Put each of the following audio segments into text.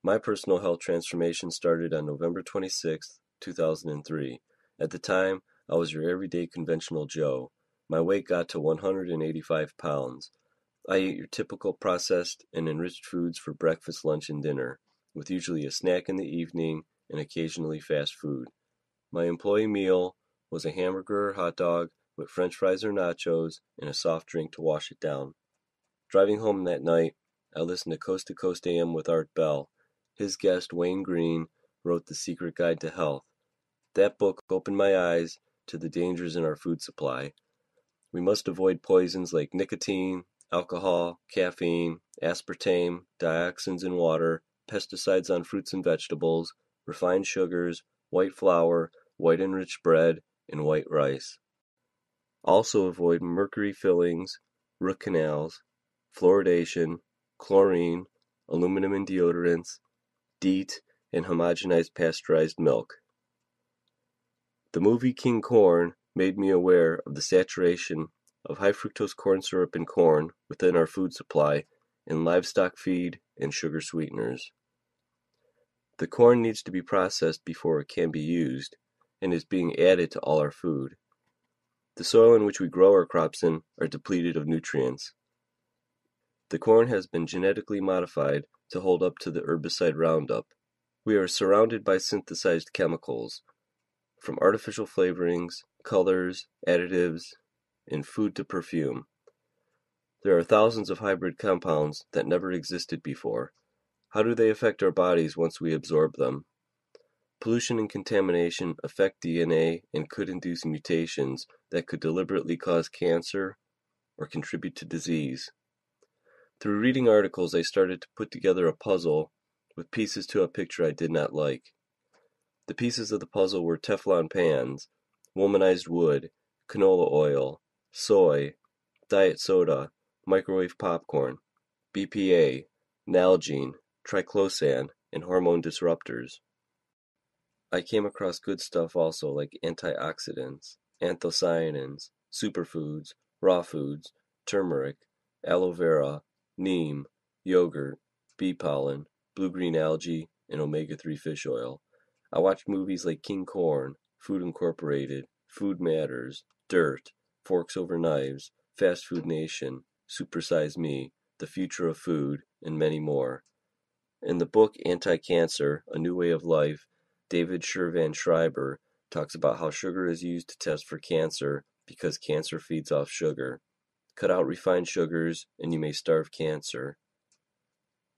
My personal health transformation started on November 26th, 2003. At the time, I was your everyday conventional Joe. My weight got to 185 pounds. I ate your typical processed and enriched foods for breakfast, lunch, and dinner, with usually a snack in the evening and occasionally fast food. My employee meal was a hamburger or hot dog with french fries or nachos and a soft drink to wash it down. Driving home that night, I listened to Coast to Coast AM with Art Bell. His guest, Wayne Green, wrote The Secret Guide to Health. That book opened my eyes to the dangers in our food supply. We must avoid poisons like nicotine, alcohol, caffeine, aspartame, dioxins in water, pesticides on fruits and vegetables, refined sugars, white flour, white enriched bread, and white rice. Also avoid mercury fillings, root canals, fluoridation, chlorine, aluminum in deodorants, DEET, and homogenized pasteurized milk. The movie King Corn made me aware of the saturation of high fructose corn syrup in corn within our food supply in livestock feed and sugar sweeteners. The corn needs to be processed before it can be used and is being added to all our food. The soil in which we grow our crops in are depleted of nutrients. The corn has been genetically modified to hold up to the herbicide Roundup. We are surrounded by synthesized chemicals, from artificial flavorings, colors, additives, and food to perfume. There are thousands of hybrid compounds that never existed before. How do they affect our bodies once we absorb them? Pollution and contamination affect DNA and could induce mutations that could deliberately cause cancer or contribute to disease. Through reading articles, I started to put together a puzzle with pieces to a picture I did not like. The pieces of the puzzle were Teflon pans, womanized wood, canola oil, soy, diet soda, microwave popcorn, BPA, Nalgene, triclosan, and hormone disruptors. I came across good stuff also like antioxidants, anthocyanins, superfoods, raw foods, turmeric, aloe vera, neem, yogurt, bee pollen, blue-green algae, and omega-3 fish oil. I watched movies like King Corn, Food Incorporated, Food Matters, Dirt, Forks Over Knives, Fast Food Nation, Super Size Me, The Future of Food, and many more. In the book Anti-Cancer, A New Way of Life, David Shervan Schreiber talks about how sugar is used to test for cancer because cancer feeds off sugar. Cut out refined sugars and you may starve cancer.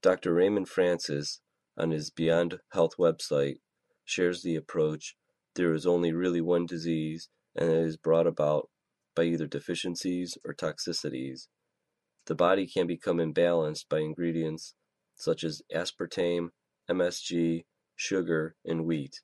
Dr. Raymond Francis, on his Beyond Health website, shares the approach there is only really one disease and it is brought about by either deficiencies or toxicities. The body can become imbalanced by ingredients such as aspartame, MSG, sugar, and wheat.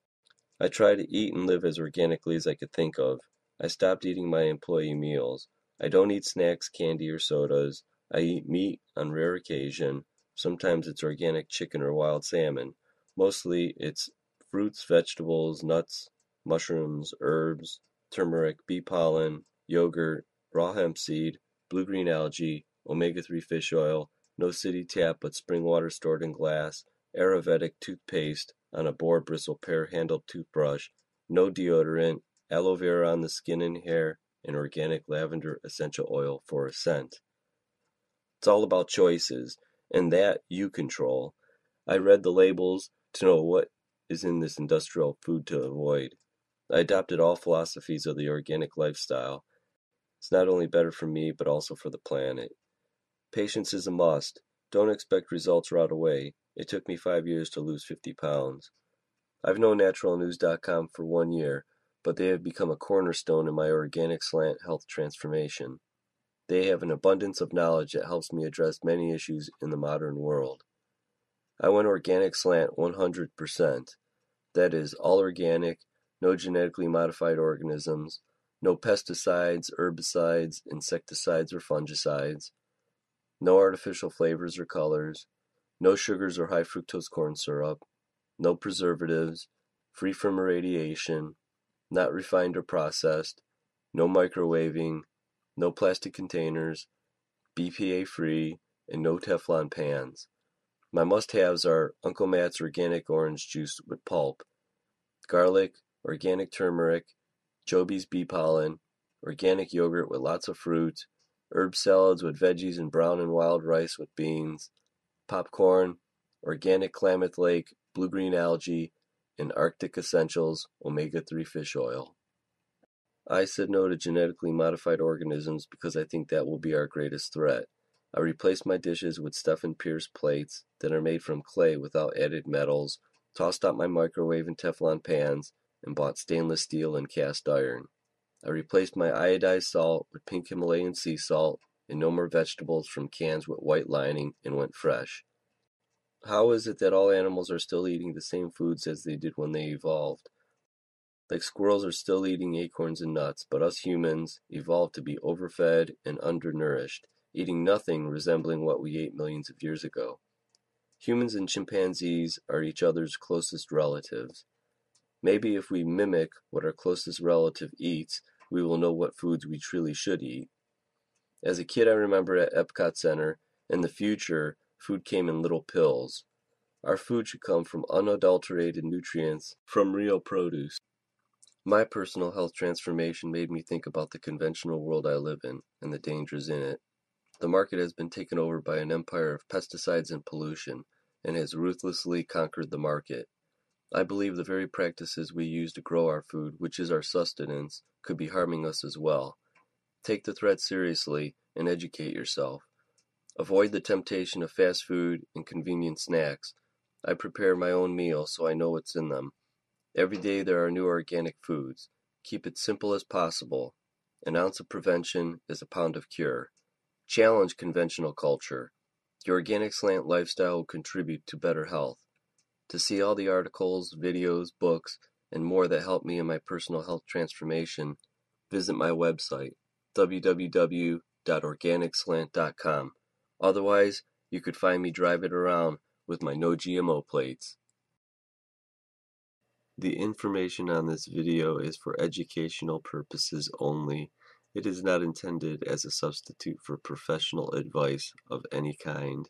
I try to eat and live as organically as I could think of. I stopped eating my employee meals. I don't eat snacks, candy, or sodas. I eat meat on rare occasion. Sometimes it's organic chicken or wild salmon. Mostly it's fruits, vegetables, nuts, mushrooms, herbs, turmeric, bee pollen, yogurt, raw hemp seed, blue-green algae, omega-3 fish oil, no city tap but spring water stored in glass, Ayurvedic toothpaste on a boar bristle pear-handled toothbrush, no deodorant, aloe vera on the skin and hair, and organic lavender essential oil for a scent. It's all about choices, and that you control. I read the labels to know what is in this industrial food to avoid. I adopted all philosophies of the organic lifestyle. It's not only better for me, but also for the planet. Patience is a must. Don't expect results right away. It took me 5 years to lose 50 pounds. I've known naturalnews.com for 1 year, but they have become a cornerstone in my Organic Slant health transformation. They have an abundance of knowledge that helps me address many issues in the modern world. I went Organic Slant 100%. That is, all organic, no genetically modified organisms, no pesticides, herbicides, insecticides, or fungicides, no artificial flavors or colors, no sugars or high fructose corn syrup, no preservatives, free from irradiation, not refined or processed, no microwaving, no plastic containers, BPA free, and no Teflon pans. My must-haves are Uncle Matt's organic orange juice with pulp, garlic, organic turmeric, Joby's bee pollen, organic yogurt with lots of fruit, herb salads with veggies and brown and wild rice with beans, popcorn, organic Klamath Lake, blue-green algae, and Arctic Essentials omega-3 fish oil. I said no to genetically modified organisms because I think that will be our greatest threat. I replaced my dishes with Stephen Pierce plates that are made from clay without added metals, tossed out my microwave and Teflon pans, and bought stainless steel and cast iron. I replaced my iodized salt with pink Himalayan sea salt and no more vegetables from cans with white lining and went fresh. How is it that all animals are still eating the same foods as they did when they evolved? Like squirrels are still eating acorns and nuts, but us humans evolved to be overfed and undernourished, eating nothing resembling what we ate millions of years ago. Humans and chimpanzees are each other's closest relatives. Maybe if we mimic what our closest relative eats, we will know what foods we truly should eat. As a kid, I remember at Epcot Center, in the future, food came in little pills. Our food should come from unadulterated nutrients from real produce. My personal health transformation made me think about the conventional world I live in and the dangers in it. The market has been taken over by an empire of pesticides and pollution and has ruthlessly conquered the market. I believe the very practices we use to grow our food, which is our sustenance, could be harming us as well. Take the threat seriously and educate yourself. Avoid the temptation of fast food and convenient snacks. I prepare my own meals so I know what's in them. Every day there are new organic foods. Keep it simple as possible. An ounce of prevention is a pound of cure. Challenge conventional culture. The Organic Slant lifestyle will contribute to better health. To see all the articles, videos, books, and more that help me in my personal health transformation, visit my website, www.organicslant.com. Otherwise, you could find me driving around with my no GMO plates. The information on this video is for educational purposes only. It is not intended as a substitute for professional advice of any kind.